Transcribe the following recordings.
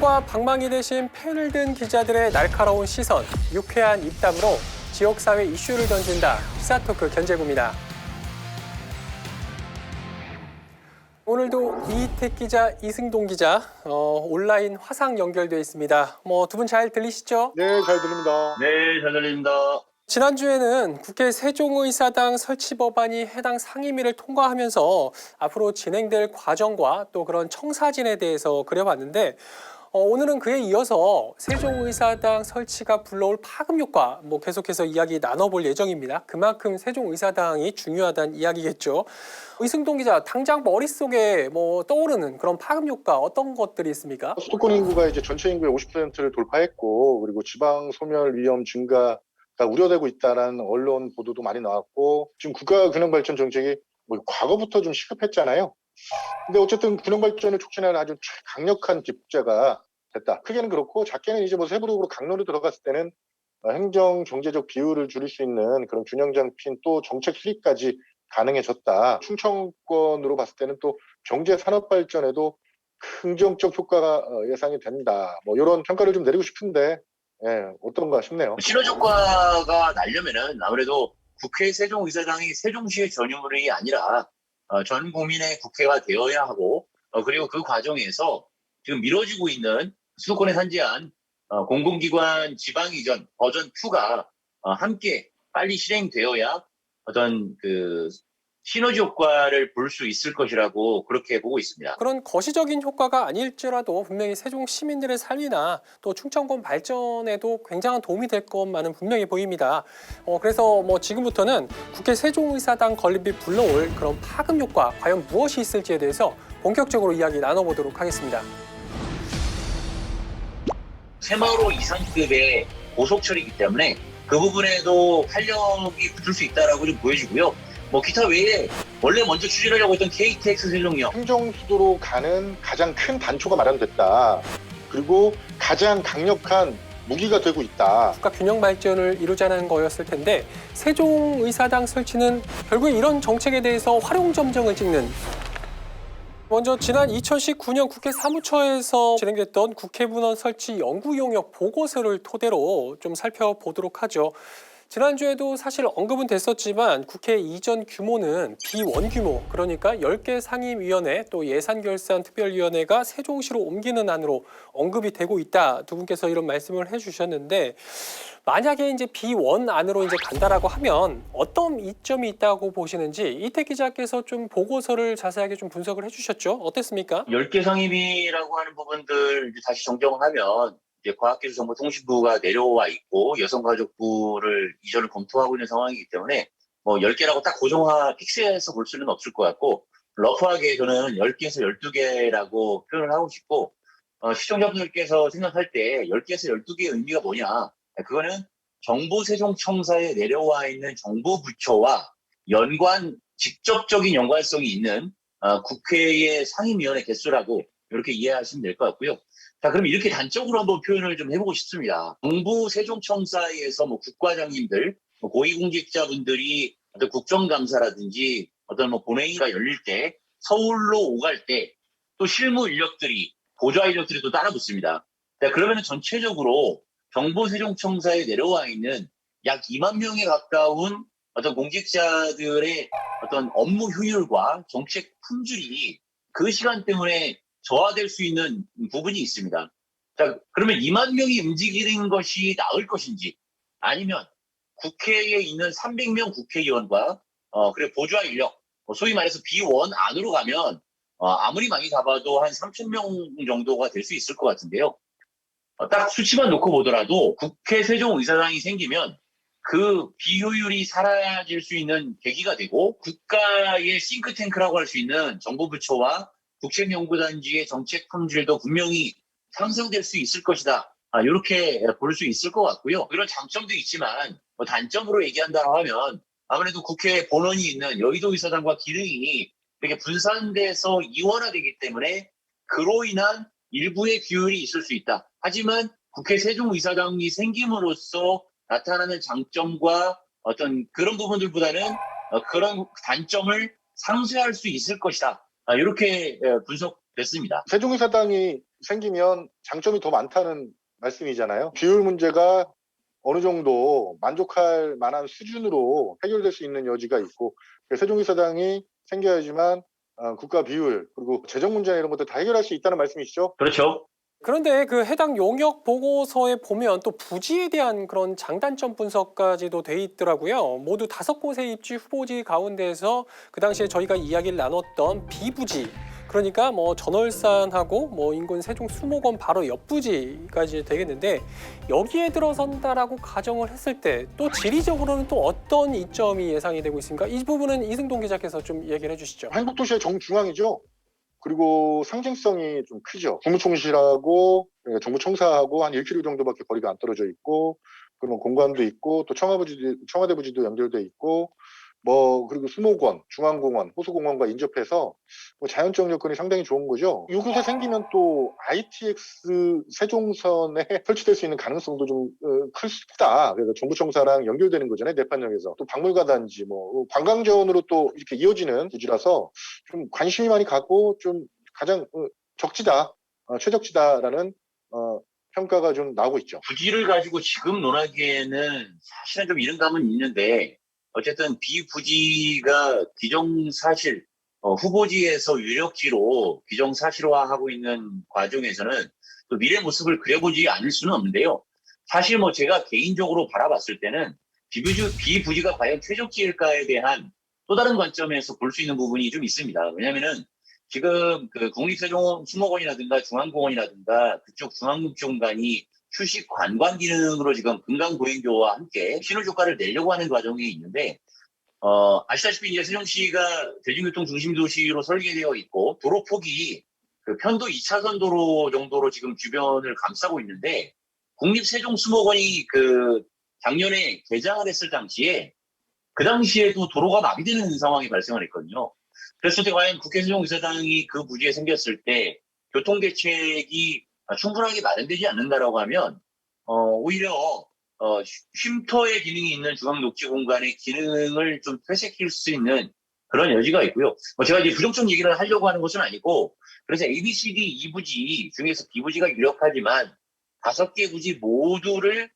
판과 방망이 대신 펜을 든 기자들의 날카로운 시선, 유쾌한 입담으로 지역사회 이슈를 던진다. 시사토크 견제구입니다. 오늘도 이희택 기자, 이승동 기자 온라인 화상 연결돼 있습니다. 두 분 잘 들리시죠? 네, 잘 들립니다. 네, 잘 들립니다. 지난주에는 국회 세종의사당 설치 법안이 해당 상임위를 통과하면서 앞으로 진행될 과정과 또 그런 청사진에 대해서 그려봤는데 오늘은 그에 이어서 세종의사당 설치가 불러올 파급 효과 계속해서 이야기 나눠볼 예정입니다. 그만큼 세종의사당이 중요하다는 이야기겠죠. 이승동 기자, 당장 머릿속에 떠오르는 그런 파급 효과 어떤 것들이 있습니까? 수도권 인구가 이제 전체 인구의 50%를 돌파했고, 그리고 지방 소멸 위험 증가가 우려되고 있다라는 언론 보도도 많이 나왔고, 지금 국가균형발전 정책이 과거부터 좀 시급했잖아요. 근데 어쨌든 균형발전을 촉진하는 아주 강력한 기폭제가 됐다. 크게는 그렇고, 작게는 이제 세부적으로 강론으로 들어갔을 때는 행정 경제적 비율을 줄일 수 있는 그런 균형 잡힌 또 정책 수립까지 가능해졌다. 충청권으로 봤을 때는 또 경제 산업 발전에도 긍정적 효과가 예상이 된다. 이런 평가를 좀 내리고 싶은데 어떤가 싶네요. 시너효과가 나려면은 아무래도 국회 세종의사당이 세종시의 전유물이 아니라 전 국민의 국회가 되어야 하고 그리고 그 과정에서 지금 미뤄지고 있는 수도권에 산재한 공공기관 지방 이전 버전 2가 함께 빨리 실행되어야 어떤 그 시너지 효과를 볼 수 있을 것이라고 그렇게 보고 있습니다. 그런 거시적인 효과가 아닐지라도 분명히 세종 시민들의 삶이나 또 충청권 발전에도 굉장한 도움이 될 것만은 분명히 보입니다. 그래서 지금부터는 국회 세종의사당 건립이 불러올 그런 파급 효과 과연 무엇이 있을지에 대해서 본격적으로 이야기 나눠보도록 하겠습니다. 새마을호 이상급의 고속철이기 때문에 그 부분에도 활력이 붙을 수 있다라고 좀 보여지고요. 기타 외에 원래 먼저 추진하려고 했던 KTX 세종역 행정 수도로 가는 가장 큰 단초가 마련됐다. 그리고 가장 강력한 무기가 되고 있다. 국가 균형 발전을 이루자는 거였을 텐데 세종의사당 설치는 결국 이런 정책에 대해서 활용점정을 찍는. 먼저 지난 2019년 국회 사무처에서 진행됐던 국회문헌 설치 연구 용역 보고서를 토대로 좀 살펴보도록 하죠. 지난주에도 사실 언급은 됐었지만 국회 이전 규모는 비원규모, 그러니까 10개 상임위원회 또 예산결산특별위원회가 세종시로 옮기는 안으로 언급이 되고 있다. 두 분께서 이런 말씀을 해주셨는데 만약에 이제 비원 안으로 이제 간다라고 하면 어떤 이점이 있다고 보시는지 이택 기자께서 좀 보고서를 자세하게 좀 분석을 해주셨죠. 어땠습니까? 10개 상임위라고 하는 부분들 다시 정정하면 이제 과학기술정보통신부가 내려와 있고 여성가족부를 이전을 검토하고 있는 상황이기 때문에 10개라고 딱 고정화 픽스해서 볼 수는 없을 것 같고 러프하게 저는 10개에서 12개라고 표현을 하고 싶고 시청자분들께서 생각할 때 10개에서 12개의 의미가 뭐냐, 그거는 정부세종청사에 내려와 있는 정부 부처와 직접적인 연관성이 있는 국회의 상임위원회 개수라고 이렇게 이해하시면 될 것 같고요. 자, 그럼 이렇게 단적으로 한번 표현을 좀 해보고 싶습니다. 정부 세종청사에서 국과장님들, 고위공직자분들이 어떤 국정감사라든지 어떤 본회의가 열릴 때 서울로 오갈 때 또 실무 인력들이, 보좌 인력들이 또 따라 붙습니다. 자, 그러면 전체적으로 정부 세종청사에 내려와 있는 약 2만 명에 가까운 어떤 공직자들의 어떤 업무 효율과 정책 품질이 그 시간 때문에 저하될 수 있는 부분이 있습니다. 자, 그러면 2만 명이 움직이는 것이 나을 것인지, 아니면 국회에 있는 300명 국회의원과 그리고 보좌 인력, 소위 말해서 비원 안으로 가면 아무리 많이 잡아도 한 3,000명 정도가 될 수 있을 것 같은데요. 딱 수치만 놓고 보더라도 국회 세종의사당이 생기면 그 비효율이 사라질 수 있는 계기가 되고 국가의 싱크탱크라고 할 수 있는 정부 부처와 국책연구단지의 정책 품질도 분명히 상승될 수 있을 것이다. 이렇게 볼 수 있을 것 같고요. 이런 장점도 있지만 단점으로 얘기한다고 하면 아무래도 국회 본원이 있는 여의도의사당과 기능이 되게 분산돼서 이원화되기 때문에 그로 인한 일부의 비효율이 있을 수 있다. 하지만 국회 세종의사당이 생김으로써 나타나는 장점과 어떤 그런 부분들보다는 그런 단점을 상쇄할 수 있을 것이다. 이렇게 분석됐습니다. 세종의사당이 생기면 장점이 더 많다는 말씀이잖아요. 비율 문제가 어느 정도 만족할 만한 수준으로 해결될 수 있는 여지가 있고 세종의사당이 생겨야지만 국가 비율 그리고 재정 문제 이런 것들 다 해결할 수 있다는 말씀이시죠? 그렇죠. 그런데 그 해당 용역 보고서에 보면 또 부지에 대한 그런 장단점 분석까지도 돼 있더라고요. 모두 5곳의 입지 후보지 가운데서 그 당시에 저희가 이야기를 나눴던 B부지, 그러니까 뭐 전월산하고 뭐 인근 세종 수목원 바로 옆 부지까지 되겠는데, 여기에 들어선다라고 가정을 했을 때 또 지리적으로는 또 어떤 이점이 예상이 되고 있습니까? 이 부분은 이승동 기자께서 좀 얘기를 해주시죠. 행복도시의 정중앙이죠. 그리고 상징성이 좀 크죠. 국무총실하고 정부청사하고 한 1km 정도밖에 거리가 안 떨어져 있고, 그러면 공관도 있고 또 청와대 부지도 연결돼 있고, 뭐 그리고 수목원, 중앙공원, 호수공원과 인접해서 뭐 자연적 여건이 상당히 좋은 거죠. 이곳에 생기면 또 ITX 세종선에 설치될 수 있는 가능성도 좀 크다. 그래서 정부청사랑 연결되는 거잖아요. 내판역에서 또 박물관단지, 뭐 관광자원으로 또 이렇게 이어지는 부지라서 좀 관심이 많이 가고 좀 가장 적지다, 최적지다라는 평가가 좀 나오고 있죠. 부지를 가지고 지금 논하기에는 사실은 좀 이른 감은 있는데, 어쨌든 비부지가 기정사실, 후보지에서 유력지로 기정사실화하고 있는 과정에서는 또 미래 모습을 그려보지 않을 수는 없는데요. 사실 뭐 제가 개인적으로 바라봤을 때는 비부지가 과연 최적지일까에 대한 또 다른 관점에서 볼 수 있는 부분이 좀 있습니다. 왜냐면은 지금 그 국립세종 수목원이라든가 중앙공원이라든가 그쪽 중앙극장관이 휴식 관광 기능으로 지금 금강보행교와 함께 시너지 효과를 내려고 하는 과정이 있는데, 아시다시피 이제 세종시가 대중교통 중심 도시로 설계되어 있고 도로 폭이 그 편도 2차선 도로 정도로 지금 주변을 감싸고 있는데, 국립세종수목원이 그 작년에 개장을 했을 당시에 그 당시에도 도로가 마비되는 상황이 발생을 했거든요. 그랬을 때 과연 국회 세종의사당이 그 부지에 생겼을 때 교통대책이 충분하게 마련되지 않는다라고 하면 오히려 쉼터의 기능이 있는 중앙녹지 공간의 기능을 좀 퇴색할 수 있는 그런 여지가 있고요. 제가 이제 부정적 얘기를 하려고 하는 것은 아니고, 그래서 ABCD 2부지 중에서 B부지가 유력하지만 5개 부지 모두를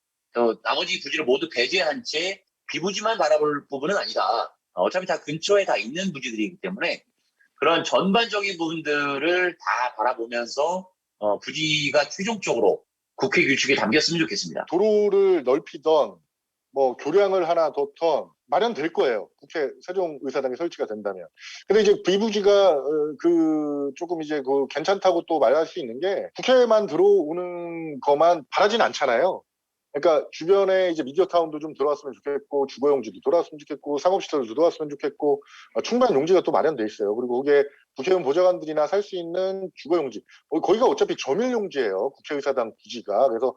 나머지 부지를 모두 배제한 채 B부지만 바라볼 부분은 아니다. 어차피 다 근처에 다 있는 부지들이기 때문에 그런 전반적인 부분들을 다 바라보면서 부지가 최종적으로 국회 규칙에 담겼으면 좋겠습니다. 도로를 넓히던 뭐 교량을 하나 뒀던 마련될 거예요. 국회 세종의사당이 설치가 된다면. 근데 이제 B부지가 조금 이제 괜찮다고 또 말할 수 있는 게, 국회에만 들어오는 것만 바라진 않잖아요. 그러니까 주변에 이제 미디어타운도 좀 들어왔으면 좋겠고, 주거용지도 들어왔으면 좋겠고, 상업시설도 들어왔으면 좋겠고, 충분한 용지가 또 마련돼 있어요. 그리고 거기에 국회의원 보좌관들이나 살 수 있는 주거용지, 거기가 어차피 점일용지예요. 국회의사당 부지가. 그래서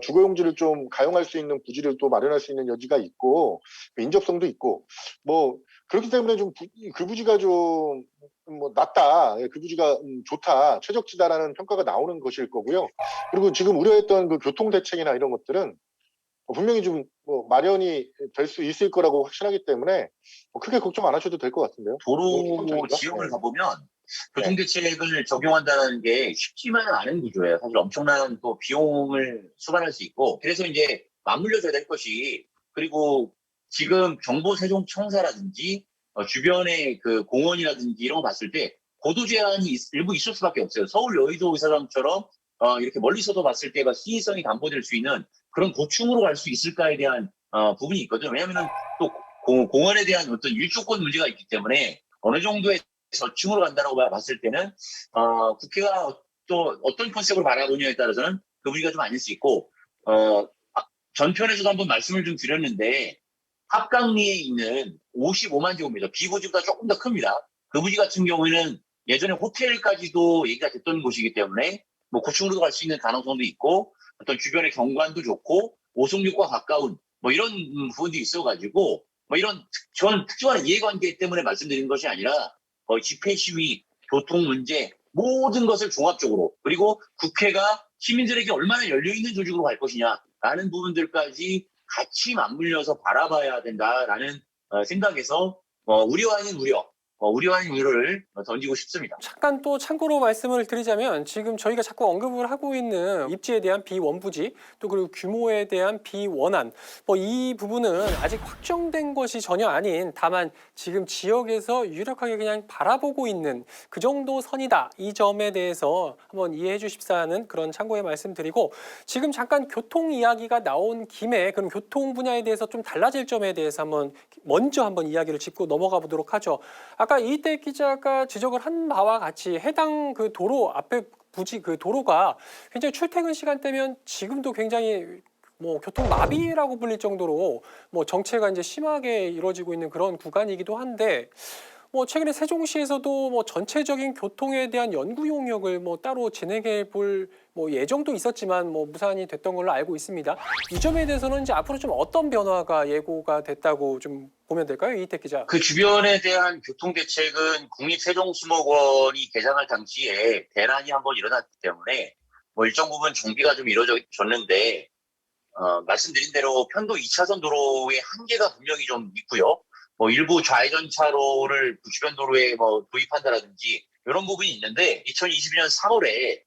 주거용지를 좀 가용할 수 있는 부지를 또 마련할 수 있는 여지가 있고, 인접성도 있고, 뭐 그렇기 때문에 좀 그 부지가 좀 뭐 낫다, 그 부지가 좋다, 최적지다라는 평가가 나오는 것일 거고요. 그리고 지금 우려했던 그 교통 대책이나 이런 것들은 분명히 좀 마련이 될 수 있을 거라고 확신하기 때문에 크게 걱정 안 하셔도 될 것 같은데요. 도로 지형을 네. 가보면 교통대책을 적용한다는 게 쉽지만은 않은 구조예요. 사실 엄청난 또 비용을 수반할 수 있고, 그래서 이제 맞물려져야 될 것이, 그리고 지금 정보세종청사라든지 주변의 그 공원이라든지 이런 거 봤을 때 고도 제한이 일부 있을 수밖에 없어요. 서울 여의도 의사당처럼 이렇게 멀리서도 봤을 때가 시의성이 담보될 수 있는 그런 고층으로 갈 수 있을까에 대한 부분이 있거든요. 왜냐하면 또 공원에 대한 어떤 일조권 문제가 있기 때문에 어느 정도의 저층으로 간다고 봤을 때는 국회가 또 어떤 컨셉으로 바라보냐에 따라서는 그 분위기가 좀 아닐 수 있고, 전편에서도 한번 말씀을 좀 드렸는데, 합강리에 있는 55만 제곱미터 B부지보다 조금 더 큽니다. 그 부지 같은 경우에는 예전에 호텔까지도 얘기가 됐던 곳이기 때문에 뭐 고층으로도 갈 수 있는 가능성도 있고, 어떤 주변의 경관도 좋고 오송역과 가까운 뭐 이런 부분도 있어가지고, 뭐 이런 저는 특정한 이해관계 때문에 말씀드린 것이 아니라 집회 시위, 교통 문제 모든 것을 종합적으로, 그리고 국회가 시민들에게 얼마나 열려있는 조직으로 갈 것이냐라는 부분들까지 같이 맞물려서 바라봐야 된다라는 생각에서 우려 아닌 우려, 우려한 우려를 던지고 싶습니다. 잠깐 또 참고로 말씀을 드리자면 지금 저희가 자꾸 언급을 하고 있는 입지에 대한 비원부지 또 그리고 규모에 대한 비원안 이 부분은 아직 확정된 것이 전혀 아닌 다만 지금 지역에서 유력하게 그냥 바라보고 있는 그 정도 선이다. 이 점에 대해서 한번 이해해 주십사 하는 그런 참고의 말씀드리고 지금 잠깐 교통 이야기가 나온 김에 그럼 교통 분야에 대해서 좀 달라질 점에 대해서 먼저 한번 이야기를 짚고 넘어가 보도록 하죠. 아까 이태 기자가 지적을 한 바와 같이 해당 그 도로 앞에 부지 그 도로가 굉장히 출퇴근 시간대면 지금도 굉장히 교통 마비라고 불릴 정도로 정체가 이제 심하게 이루어지고 있는 그런 구간이기도 한데 최근에 세종시에서도 전체적인 교통에 대한 연구 용역을 따로 진행해 볼 예정도 있었지만 무산이 됐던 걸로 알고 있습니다. 이 점에 대해서는 이제 앞으로 좀 어떤 변화가 예고가 됐다고 좀 보면 될까요, 이희택 기자? 그 주변에 대한 교통 대책은 국립세종수목원이 개장할 당시에 대란이 한번 일어났기 때문에 일정 부분 정비가 좀 이루어졌는데 말씀드린 대로 편도 2차선 도로의 한계가 분명히 좀 있고요. 일부 좌회전 차로를 주변 도로에 도입한다라든지 이런 부분이 있는데 2022년 3월에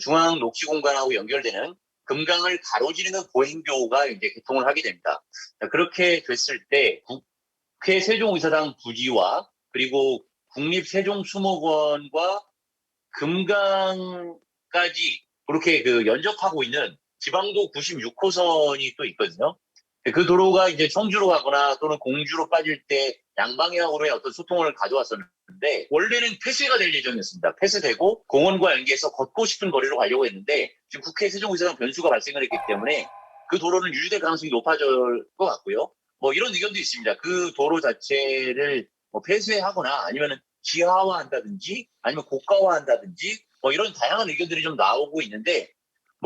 중앙녹지공간하고 연결되는 금강을 가로지르는 보행교가 이제 개통을 하게 됩니다. 그렇게 됐을 때 국회 세종의사당 부지와 그리고 국립세종수목원과 금강까지 그렇게 연접하고 있는 지방도 96호선이 또 있거든요. 그 도로가 이제 청주로 가거나 또는 공주로 빠질 때 양방향으로의 어떤 소통을 가져왔었는데 원래는 폐쇄가 될 예정이었습니다. 폐쇄되고 공원과 연계해서 걷고 싶은 거리로 가려고 했는데 지금 국회 세종의사당 변수가 발생을 했기 때문에 그 도로는 유지될 가능성이 높아질 것 같고요. 이런 의견도 있습니다. 그 도로 자체를 폐쇄하거나 아니면 지하화한다든지 아니면 고가화한다든지 이런 다양한 의견들이 좀 나오고 있는데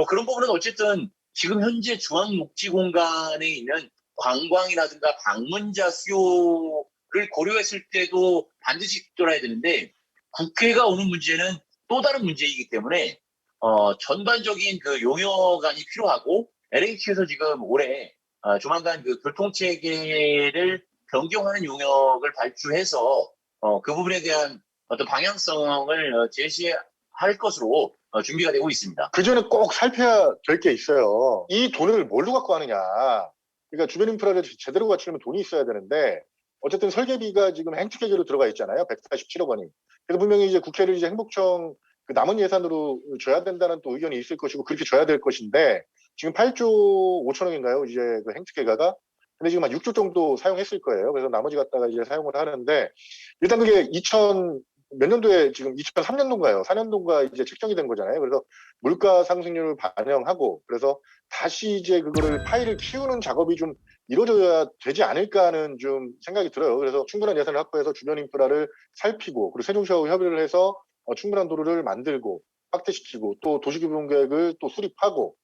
그런 부분은 어쨌든 지금 현재 중앙녹지공간에 있는 관광이라든가 방문자 수요를 고려했을 때도 반드시 돌아야 되는데 국회가 오는 문제는 또 다른 문제이기 때문에 전반적인 그 용역안이 필요하고 LH에서 지금 올해 조만간 그 교통체계를 변경하는 용역을 발주해서 그 부분에 대한 어떤 방향성을 제시할 것으로 준비가 되고 있습니다. 그 전에 꼭 살펴야 될 게 있어요. 이 돈을 뭘로 갖고 하느냐. 그러니까 주변 인프라를 제대로 갖추려면 돈이 있어야 되는데 어쨌든 설계비가 지금 행특회계로 들어가 있잖아요. 147억 원이. 그래서 분명히 이제 국회를 이제 행복청 그 남은 예산으로 줘야 된다는 또 의견이 있을 것이고 그렇게 줘야 될 것인데 지금 8조 5천억인가요? 이제 그 행특회가가. 근데 지금 한 6조 정도 사용했을 거예요. 그래서 나머지 갖다가 이제 사용을 하는데 일단 그게 몇 년도에 지금 2003년도인가요? 4년도인가 이제 책정이 된 거잖아요. 그래서 물가 상승률을 반영하고 그래서 다시 이제 그거를 파일을 키우는 작업이 좀 이루어져야 되지 않을까 하는 좀 생각이 들어요. 그래서 충분한 예산을 확보해서 주변 인프라를 살피고 그리고 세종시하고 협의를 해서 충분한 도로를 만들고 확대시키고 또 도시규모계획을 또 수립하고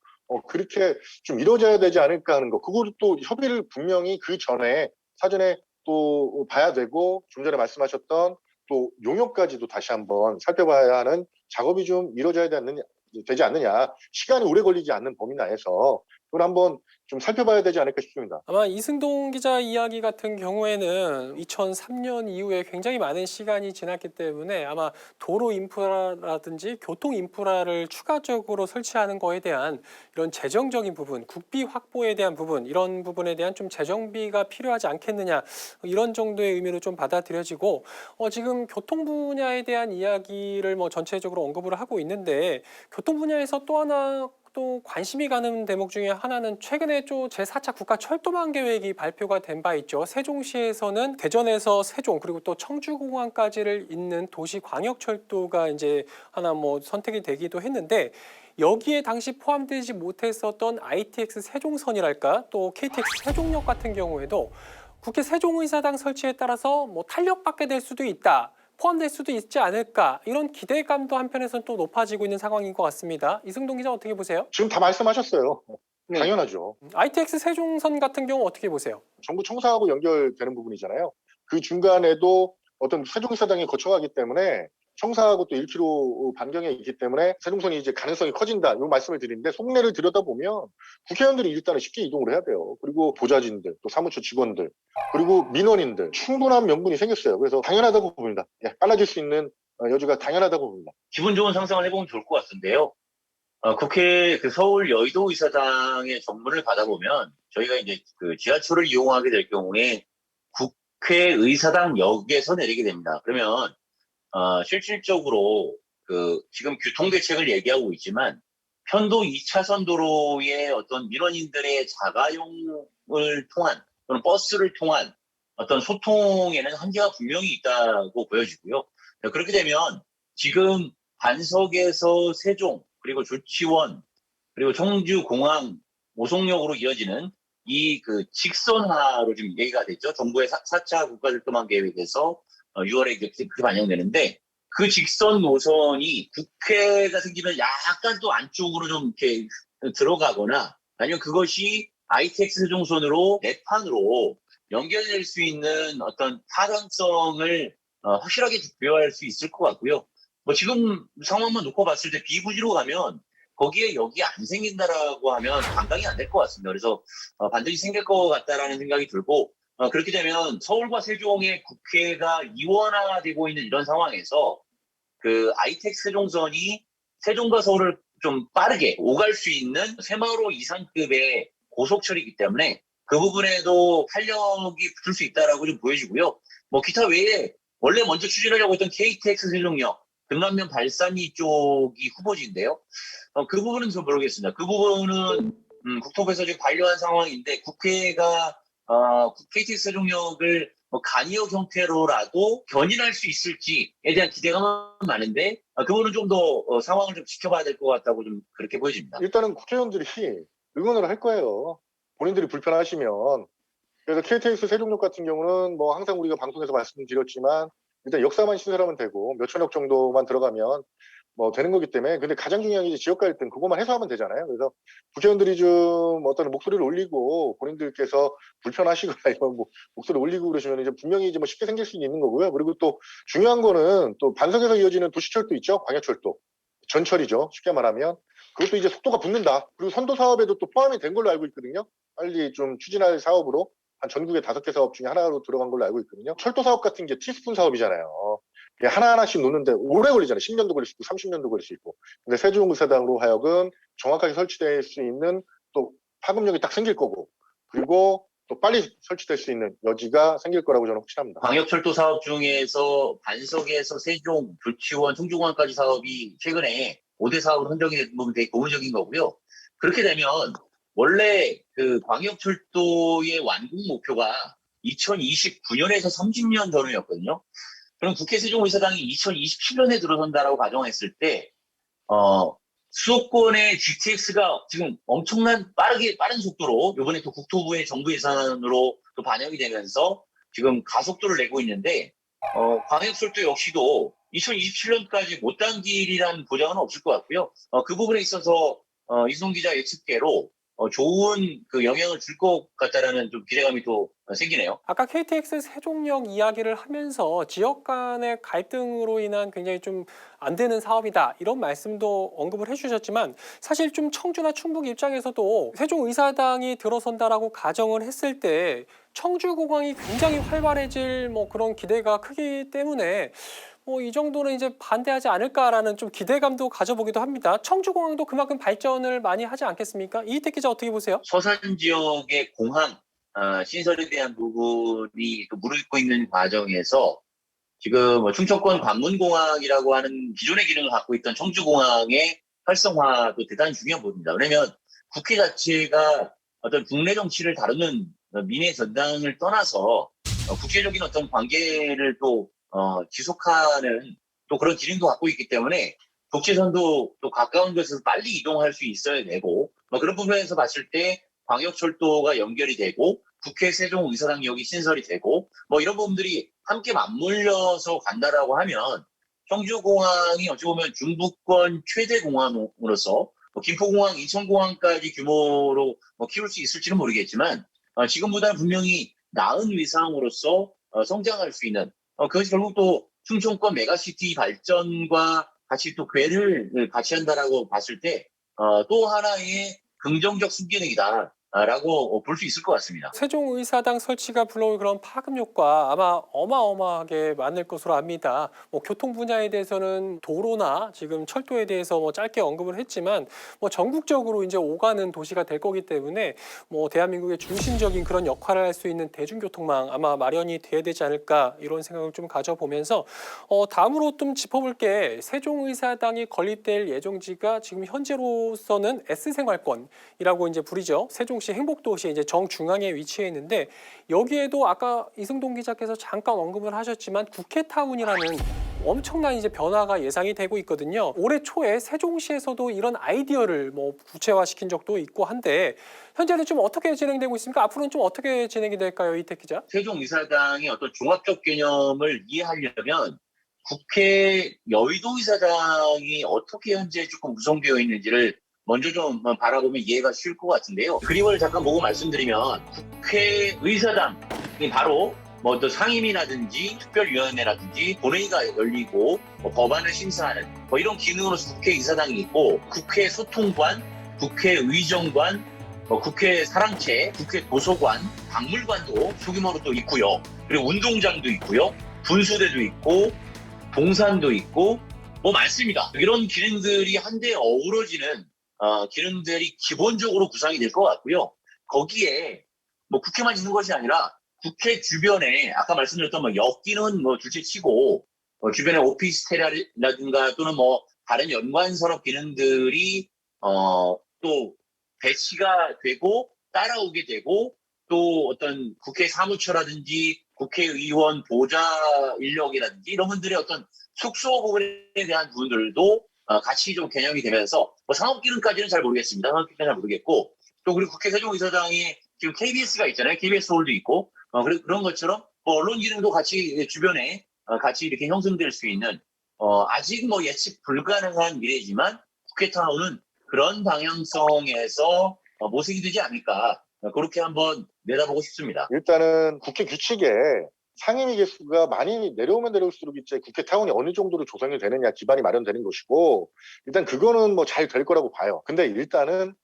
그렇게 좀 이루어져야 되지 않을까 하는 거. 그거를 또 협의를 분명히 그 전에 사전에 또 봐야 되고 좀 전에 말씀하셨던 또 용역까지도 다시 한번 살펴봐야 하는 작업이 좀 이루어져야 되지 않느냐. 시간이 오래 걸리지 않는 범위 내에서 그걸 한번 좀 살펴봐야 되지 않을까 싶습니다. 아마 이승동 기자 이야기 같은 경우에는 2003년 이후에 굉장히 많은 시간이 지났기 때문에 아마 도로 인프라라든지 교통 인프라를 추가적으로 설치하는 거에 대한 이런 재정적인 부분, 국비 확보에 대한 부분, 이런 부분에 대한 좀 재정비가 필요하지 않겠느냐 이런 정도의 의미로 좀 받아들여지고 지금 교통 분야에 대한 이야기를 전체적으로 언급을 하고 있는데 교통 분야에서 또 하나 또 관심이 가는 대목 중에 하나는 최근에 또 제4차 국가철도망 계획이 발표가 된 바 있죠. 세종시에서는 대전에서 세종 그리고 또 청주공항까지를 잇는 도시광역철도가 이제 하나 선택이 되기도 했는데 여기에 당시 포함되지 못했었던 ITX 세종선이랄까 또 KTX 세종역 같은 경우에도 국회 세종의사당 설치에 따라서 탄력받게 될 수도 있다. 포함될 수도 있지 않을까 이런 기대감도 한편에서는 또 높아지고 있는 상황인 것 같습니다. 이승동 기자 어떻게 보세요? 지금 다 말씀하셨어요. 네. 당연하죠. ITX 세종선 같은 경우 어떻게 보세요? 정부 청사하고 연결되는 부분이잖아요. 그 중간에도 어떤 세종의사당이 거쳐가기 때문에 청사하고 또 1km 반경에 있기 때문에 세종선이 이제 가능성이 커진다. 이 말씀을 드리는데 속내를 들여다보면 국회의원들이 일단은 쉽게 이동을 해야 돼요. 그리고 보좌진들, 또 사무처 직원들, 그리고 민원인들 충분한 명분이 생겼어요. 그래서 당연하다고 봅니다. 예, 빨라질 수 있는 여지가 당연하다고 봅니다. 기분 좋은 상상을 해보면 좋을 것 같은데요. 국회 그 서울 여의도의사당의 전문을 받아보면 저희가 이제 그 지하철을 이용하게 될 경우에 국회의사당역에서 내리게 됩니다. 그러면 실질적으로 그 지금 교통대책을 얘기하고 있지만 편도 2차선 도로의 어떤 민원인들의 자가용을 통한 또는 버스를 통한 어떤 소통에는 한계가 분명히 있다고 보여지고요. 그렇게 되면 지금 반석에서 세종 그리고 조치원 그리고 청주공항 오송역으로 이어지는 이 그 직선화로 지금 얘기가 됐죠. 정부의 4차 국가철도망 계획에서 6월에 그렇게 반영되는데 그 직선 노선이 국회가 생기면 약간 또 안쪽으로 좀 이렇게 들어가거나 아니면 그것이 ITX 세종선으로 내판으로 연결될 수 있는 어떤 타당성을 확실하게 부여할 수 있을 것 같고요. 뭐 지금 상황만 놓고 봤을 때 비구지로 가면 거기에 여기 안 생긴다라고 하면 감당이 안 될 것 같습니다. 그래서 반드시 생길 것 같다라는 생각이 들고 그렇게 되면 서울과 세종의 국회가 이원화되고 있는 이런 상황에서 그 ITX 세종선이 세종과 서울을 좀 빠르게 오갈 수 있는 새마을호 이상급의 고속철이기 때문에 그 부분에도 활력이 붙을 수 있다라고 좀 보여지고요. 뭐 기타 외에 원래 먼저 추진하려고 했던 KTX 세종역 등란면 발산이 쪽이 후보지인데요. 그 부분은 좀 모르겠습니다. 그 부분은 국토부에서 지금 반려한 상황인데 국회가 KTX 세종역을 뭐 간이역 형태로라도 견인할 수 있을지에 대한 기대감은 많은데 그 부분은 좀 더 상황을 좀 지켜봐야 될 것 같다고 좀 그렇게 보여집니다. 일단은 국회의원들이 응원을 할 거예요. 본인들이 불편하시면. 그래서 KTX 세종역 같은 경우는 뭐 항상 우리가 방송에서 말씀드렸지만 일단 역사만 신설하면 되고 몇천억 정도만 들어가면 뭐 되는 거기 때문에 근데 가장 중요한 게 지역 갈등 그것만 해소하면 되잖아요. 그래서 국회의원들이 좀 어떤 목소리를 올리고 본인들께서 불편하시거나 이런 목소리를 올리고 그러시면 이제 분명히 이제 뭐 쉽게 생길 수 있는 거고요. 그리고 또 중요한 거는 또 반석에서 이어지는 도시철도 있죠. 광역철도 전철이죠. 쉽게 말하면 그것도 이제 속도가 붙는다. 그리고 선도 사업에도 또 포함이 된 걸로 알고 있거든요. 빨리 좀 추진할 사업으로 한 전국의 5개 사업 중에 하나로 들어간 걸로 알고 있거든요. 철도 사업 같은 게 티스푼 사업이잖아요. 하나하나씩 놓는데 오래 걸리잖아요. 10년도 걸릴 수 있고 30년도 걸릴 수 있고. 근데 세종의사당으로 하여금 정확하게 설치될 수 있는 또 파급력이 딱 생길 거고 그리고 또 빨리 설치될 수 있는 여지가 생길 거라고 저는 확신합니다. 광역철도 사업 중에서 반석에서 세종, 조치원, 청주공항까지 사업이 최근에 5대 사업으로 선정이 된 부분 되게 고무적인 거고요. 그렇게 되면 원래 그 광역철도의 완공 목표가 2029년에서 30년 전후였거든요. 그럼 국회 세종의사당이 2027년에 들어선다라고 가정했을 때, 수도권의 GTX가 지금 엄청난 빠른 속도로 이번에 또 국토부의 정부 예산으로 또 반영이 되면서 지금 가속도를 내고 있는데, 광역철도 역시도 2027년까지 못 당길이라는 보장은 없을 것 같고요. 그 부분에 있어서 이승훈 기자 예측대로 좋은 그 영향을 줄 것 같다라는 좀 기대감이 또 생기네요. 아까 KTX 세종역 이야기를 하면서 지역 간의 갈등으로 인한 굉장히 좀 안 되는 사업이다 이런 말씀도 언급을 해주셨지만 사실 좀 청주나 충북 입장에서도 세종의사당이 들어선다라고 가정을 했을 때 청주공항이 굉장히 활발해질 뭐 그런 기대가 크기 때문에 뭐 이 정도는 이제 반대하지 않을까라는 좀 기대감도 가져보기도 합니다. 청주공항도 그만큼 발전을 많이 하지 않겠습니까? 이희택 기자 어떻게 보세요? 서산 지역의 공항 신설에 대한 부분이 또 무르익고 있는 과정에서 지금 뭐 충청권 관문공항이라고 하는 기존의 기능을 갖고 있던 청주공항의 활성화도 대단히 중요한 부분입니다. 왜냐하면 국회 자체가 어떤 국내 정치를 다루는 민의 전당을 떠나서 국제적인 어떤 관계를 또 지속하는 또 그런 기능도 갖고 있기 때문에 국제선도 또 가까운 곳에서 빨리 이동할 수 있어야 되고 그런 부분에서 봤을 때 광역철도가 연결이 되고 국회 세종의사당역이 신설이 되고 이런 부분들이 함께 맞물려서 간다라고 하면 청주공항이 어찌 보면 중부권 최대 공항으로서 김포공항, 인천공항까지 규모로 키울 수 있을지는 모르겠지만 지금보다는 분명히 나은 위상으로서 성장할 수 있는 그것이 결국 또 충청권 메가시티 발전과 같이 또 궤를 같이 한다라고 봤을 때 또 하나의 긍정적 순기능이다라고 볼 수 있을 것 같습니다. 세종의사당 설치가 불러올 그런 파급 효과 아마 어마어마하게 많을 것으로 압니다. 뭐 교통 분야에 대해서는 도로나 지금 철도에 대해서 뭐 짧게 언급을 했지만 뭐 전국적으로 이제 오가는 도시가 될 거기 때문에 뭐 대한민국의 중심적인 그런 역할을 할 수 있는 대중교통망 아마 마련이 돼야 되지 않을까 이런 생각을 좀 가져보면서 다음으로 좀 짚어볼 게 세종의사당이 건립될 예정지가 지금 현재로서는 S생활권이라고 이제 부르죠. 세종시 행복도시 이제 정중앙에 위치해 있는데 여기에도 아까 이승동 기자께서 잠깐 언급을 하셨지만 국회타운이라는 엄청난 이제 변화가 예상이 되고 있거든요. 올해 초에 세종시에서도 이런 아이디어를 뭐 구체화시킨 적도 있고 한데 현재는 좀 어떻게 진행되고 있습니까? 앞으로는 좀 어떻게 진행이 될까요, 이택 기자? 세종의사당의 어떤 종합적 개념을 이해하려면 국회 여의도의사당이 어떻게 현재 조금 구성되어 있는지를 먼저 좀 바라보면 이해가 쉬울 것 같은데요. 그림을 잠깐 보고 말씀드리면 국회의사당이 바로 뭐 어떤 상임위라든지 특별위원회라든지 본회의가 열리고 뭐 법안을 심사하는 뭐 이런 기능으로서 국회의사당이 있고 국회 소통관, 국회의정관, 국회 사랑채, 국회 도서관, 박물관도 소규모로 또 있고요. 그리고 운동장도 있고요. 분수대도 있고 동산도 있고 뭐 많습니다. 이런 기능들이 한데 어우러지는 기능들이 기본적으로 구성이 될 것 같고요. 거기에 뭐 국회만 있는 것이 아니라 국회 주변에 아까 말씀드렸던 뭐 역기는 뭐 둘째치고 주변에 오피스텔이라든가 또는 뭐 다른 연관산업 기능들이 또 배치가 되고 따라오게 되고 또 어떤 국회 사무처라든지 국회의원 보좌 인력이라든지 이런 분들의 어떤 숙소 부분에 대한 부분들도 같이 좀 개념이 되면서 뭐 상업기능까지는 잘 모르겠습니다. 상업기능은 잘 모르겠고 또 그리고 국회 세종의사당에 지금 KBS가 있잖아요. KBS 홀도 있고 그런 것처럼 뭐 언론 기능도 같이 주변에 같이 이렇게 형성될 수 있는 아직 뭐 예측 불가능한 미래지만 국회타운은 그런 방향성에서 모색이 되지 않을까 그렇게 한번 내다보고 싶습니다. 일단은 국회 규칙에 상임위 개수가 많이 내려오면 내려올수록 이제 국회 타운이 어느 정도로 조성이 되느냐 기반이 마련되는 것이고 일단 그거는 뭐 잘 될 거라고 봐요. 근데 일단은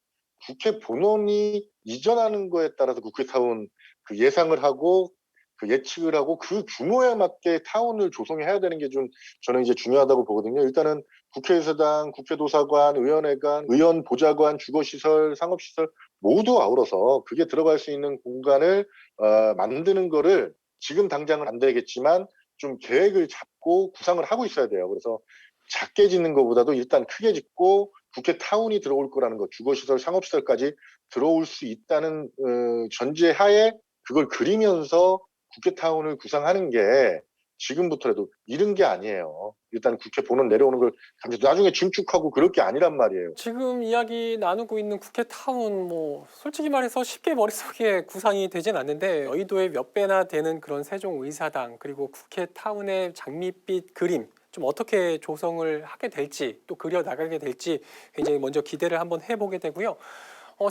국회 본원이 이전하는 거에 따라서 국회 타운 그 예상을 하고 그 예측을 하고 그 규모에 맞게 타운을 조성해야 되는 게 좀 저는 이제 중요하다고 보거든요. 일단은 국회의사당, 국회도사관, 의원회관, 의원보좌관, 주거시설, 상업시설 모두 아우러서 그게 들어갈 수 있는 공간을 만드는 거를 지금 당장은 안 되겠지만 좀 계획을 잡고 구상을 하고 있어야 돼요. 그래서 작게 짓는 것보다도 일단 크게 짓고 국회 타운이 들어올 거라는 것, 주거시설, 상업시설까지 들어올 수 있다는 전제하에 그걸 그리면서 국회 타운을 구상하는 게 지금부터라도 이른 게 아니에요. 일단 국회 본원 내려오는 걸 나중에 증축하고 그럴 게 아니란 말이에요. 지금 이야기 나누고 있는 국회타운 뭐 솔직히 말해서 쉽게 머릿속에 구상이 되진 않는데 여의도의 몇 배나 되는 그런 세종의사당 그리고 국회타운의 장밋빛 그림 좀 어떻게 조성을 하게 될지 또 그려 나가게 될지 굉장히 먼저 기대를 한번 해보게 되고요.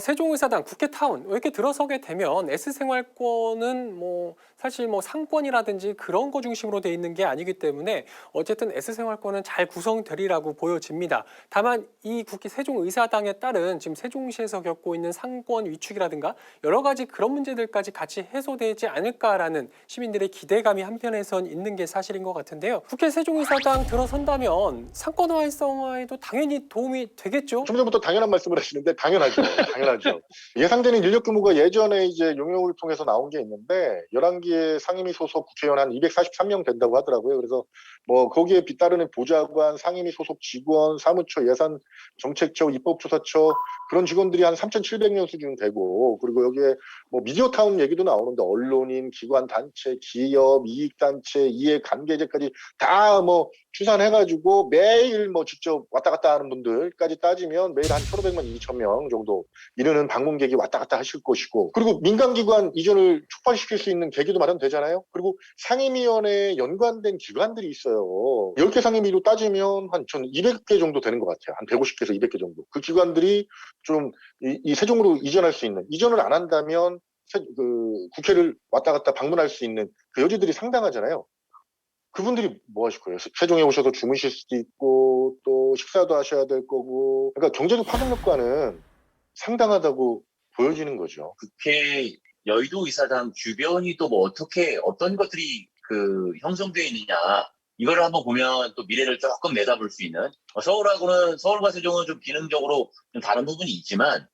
세종의사당, 국회타운 이렇게 들어서게 되면 S생활권은 뭐 사실 뭐 상권이라든지 그런 거 중심으로 돼 있는 게 아니기 때문에 어쨌든 S생활권은 잘 구성되리라고 보여집니다. 다만 이 국회 세종의사당에 따른 지금 세종시에서 겪고 있는 상권 위축이라든가 여러 가지 그런 문제들까지 같이 해소되지 않을까라는 시민들의 기대감이 한편에선 있는 게 사실인 것 같은데요. 국회 세종의사당 들어선다면 상권 활성화에도 당연히 도움이 되겠죠? 좀 전부터 당연한 말씀을 하시는데 당연하죠. 당연하죠. 예상되는 인력 규모가 예전에 이제 용역을 통해서 나온 게 있는데 11기의 상임위 소속 국회의원 한 243명 된다고 하더라고요. 그래서 뭐 거기에 뒤따르는 보좌관, 상임위 소속 직원, 사무처, 예산 정책처, 입법조사처 그런 직원들이 한 3,700명 수준 되고 그리고 여기에 뭐 미디어타운 얘기도 나오는데 언론인, 기관, 단체, 기업, 이익단체, 이해관계자까지 다 뭐 추산해가지고 매일 뭐 직접 왔다 갔다 하는 분들까지 따지면 매일 한 1,500만, 2,000명 정도 이르는 방문객이 왔다 갔다 하실 것이고 그리고 민간기관 이전을 촉발시킬 수 있는 계기도 마련되잖아요. 그리고 상임위원회에 연관된 기관들이 있어요. 10개 상임위로 따지면 한 전 200개 정도 되는 것 같아요. 한 150개에서 200개 정도. 그 기관들이 좀 이 세종으로 이전할 수 있는 이전을 안 한다면 그 국회를 왔다 갔다 방문할 수 있는 그 여지들이 상당하잖아요. 그분들이 뭐 하실 거예요? 세종에 오셔서 주무실 수도 있고 또 식사도 하셔야 될 거고, 그러니까 경제적 파급력과는 상당하다고 보여지는 거죠. 국회 여의도의사당 주변이 또 뭐 어떻게 어떤 것들이 그 형성되어 있느냐, 이거를 한번 보면 또 미래를 조금 내다볼 수 있는, 서울하고는, 서울과 세종은 좀 기능적으로 좀 다른 부분이 있지만,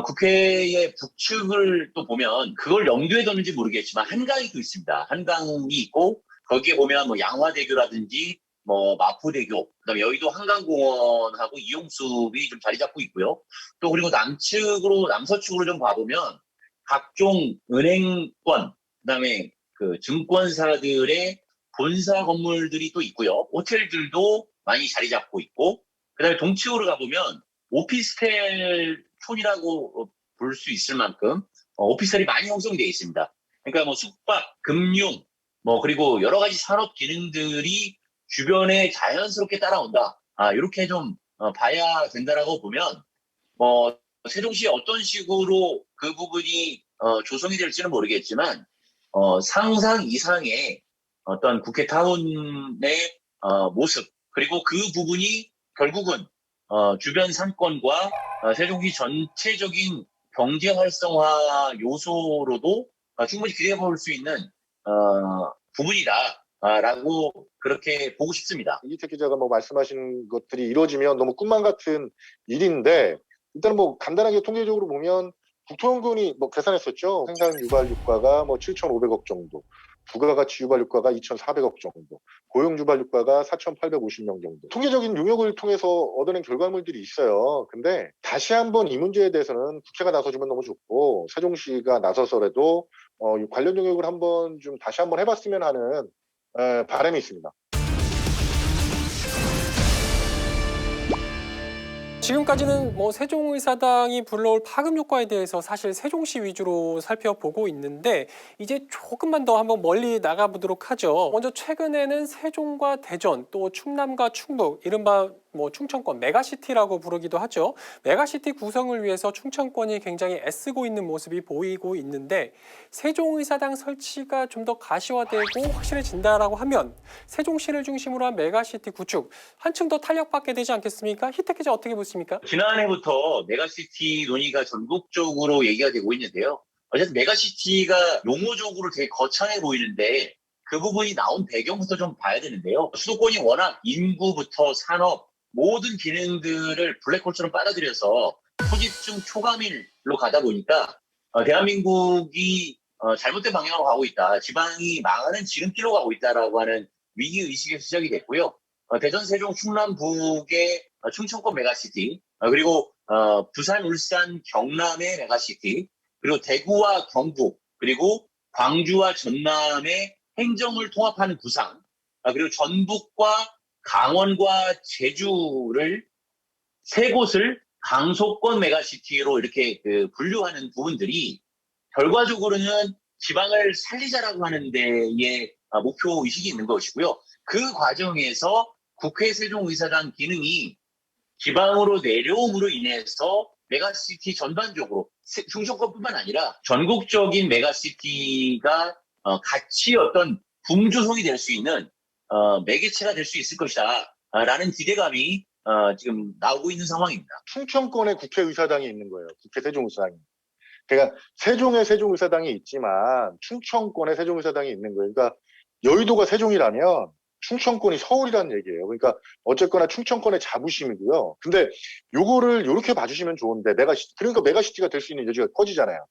국회의 북측을 또 보면 그걸 염두에 뒀는지 모르겠지만 한강이 또 있습니다. 한강이 있고 거기에 보면 뭐 양화대교라든지 뭐 마포대교, 그다음에 여의도 한강공원하고 이용숲이 좀 자리 잡고 있고요. 또 그리고 남측으로, 남서측으로 좀 봐보면 각종 은행권, 그다음에 그 증권사들의 본사 건물들이 또 있고요. 호텔들도 많이 자리 잡고 있고, 그다음에 동측으로 가보면 오피스텔 촌이라고 볼 수 있을 만큼 오피스텔이 많이 형성되어 있습니다. 그러니까 뭐 숙박, 금융, 뭐 그리고 여러 가지 산업 기능들이 주변에 자연스럽게 따라온다. 이렇게 좀 봐야 된다라고 보면, 뭐 세종시 어떤 식으로 그 부분이 조성이 될지는 모르겠지만 상상 이상의 어떤 국회 타운의 모습, 그리고 그 부분이 결국은 주변 상권과 세종시 전체적인 경제 활성화 요소로도 충분히 기대해 볼 수 있는 부분이다라고 그렇게 보고 싶습니다. 이기택 기자가 뭐 말씀하신 것들이 이루어지면 너무 꿈만 같은 일인데, 일단 뭐 간단하게 통계적으로 보면 국토연구원이 뭐 계산했었죠. 생산 유발 유가가 뭐 7,500억 정도, 부가가치 유발 유가가 2,400억 정도, 고용 유발 유가가 4,850명 정도. 통계적인 용역을 통해서 얻어낸 결과물들이 있어요. 근데 다시 한번 이 문제에 대해서는 국회가 나서주면 너무 좋고, 세종시가 나서서라도 관련 용역을 한번 좀 다시 한번 해봤으면 하는 바람이 있습니다. 지금까지는 뭐 세종의사당이 불러올 파급 효과에 대해서 사실 세종시 위주로 살펴보고 있는데, 이제 조금만 더 한번 멀리 나가보도록 하죠. 먼저 최근에는 세종과 대전, 또 충남과 충북, 이른바 뭐 충청권 메가시티라고 부르기도 하죠. 메가시티 구성을 위해서 충청권이 굉장히 애쓰고 있는 모습이 보이고 있는데, 세종의사당 설치가 좀 더 가시화되고 확실해진다라고 하면 세종시를 중심으로 한 메가시티 구축 한층 더 탄력받게 되지 않겠습니까? 희택 기자 어떻게 보십니까? 지난해부터 메가시티 논의가 전국적으로 얘기가 되고 있는데요. 어쨌든 메가시티가 용어적으로 되게 거창해 보이는데 그 부분이 나온 배경부터 좀 봐야 되는데요. 수도권이 워낙 인구부터 산업, 모든 기능들을 블랙홀처럼 빨아들여서 초집중 초감일로 가다 보니까 대한민국이 잘못된 방향으로 가고 있다, 지방이 망하는 지름길로 가고 있다라고 하는 위기의식에 시작이 됐고요. 대전, 세종, 충남, 북의 충청권 메가시티, 그리고 부산, 울산, 경남의 메가시티, 그리고 대구와 경북, 그리고 광주와 전남의 행정을 통합하는 부산, 그리고 전북과 강원과 제주를 세 곳을 강소권 메가시티로 이렇게 분류하는 부분들이 결과적으로는 지방을 살리자라고 하는 데에 목표 의식이 있는 것이고요. 그 과정에서 국회 세종의사당 기능이 지방으로 내려옴으로 인해서 메가시티 전반적으로, 충청권뿐만 아니라 전국적인 메가시티가 같이 어떤 붐조성이 될 수 있는 매개체가 될 수 있을 것이다 라는 기대감이 지금 나오고 있는 상황입니다. 충청권에 국회의사당이 있는 거예요. 국회 세종의사당이. 그러니까 세종에 세종의사당이 있지만 충청권에 세종의사당이 있는 거예요. 그러니까 여의도가 세종이라면 충청권이 서울이라는 얘기예요. 그러니까 어쨌거나 충청권의 자부심이고요. 근데 요거를 요렇게 봐주시면 좋은데, 그러니까 메가시티가 될 수 있는 여지가 커지잖아요.